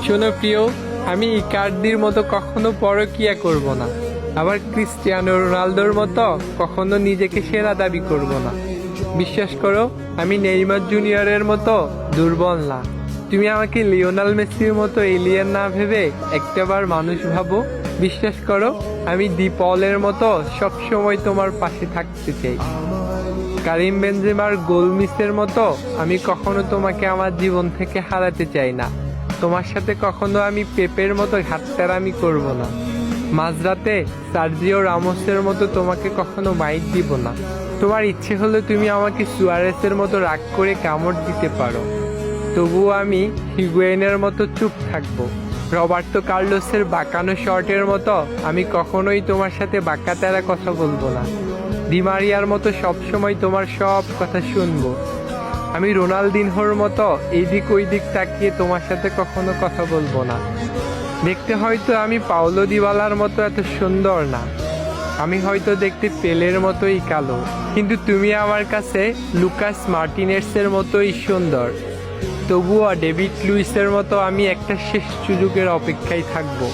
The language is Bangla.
শোনো প্রিয়, আমি ইকার্দির মতো কখনো পরকিয়া করব না, আবার ক্রিস্টিয়ানো রোনালদোর মতো কখনো নিজেকে সেরা দাবি করব না। বিশ্বাস করো, আমি নেইমার জুনিয়রের মতো দুর্বল না। তুমি আমাকে লিওনেল মেসির মতো এলিয়েন না ভেবে একটাবার মানুষ ভাবো। বিশ্বাস করো, আমি ডি পলের মতো সবসময় তোমার পাশে থাকতে চাই। কারিম বেনজেমার গোল মিসের মতো আমি কখনো তোমাকে আমার জীবন থেকে হারাতে চাই না। তোমার সাথে কখনো আমি পেপের মতো হাততারামি করব না। মাঝরাতে সার্জিও রামোসের মতো তোমাকে কখনো মাইক দিব না। তোমার ইচ্ছে হলে তুমি আমাকে সুয়ারেসের মতো রাগ করে কামড় দিতে পারো, তবুও আমি হিগুয়েনের মতো চুপ থাকবো। রবার্তো কার্লোসের বাঁকানো শর্টের মতো আমি কখনোই তোমার সাথে বাঁকাতেরা কথা বলবো না। ডিমারিয়ার মতো সবসময় তোমার সব কথা শুনবো। আমি রোনালদিনহোর মতো এইদিক ওই দিক তাকিয়ে তোমার সাথে কখনো কথা বলবো না। দেখতে হয়তো আমি পাওলো দিবালার মতো এত সুন্দর না, আমি হয়তো দেখতে পেলের মতোই কালো, কিন্তু তুমি আমার কাছে লুকাস মার্টিনেসের মতোই সুন্দর। তবুও ডেভিড লুইসের মতো আমি একটা শেষ সুযোগের অপেক্ষায় থাকবো।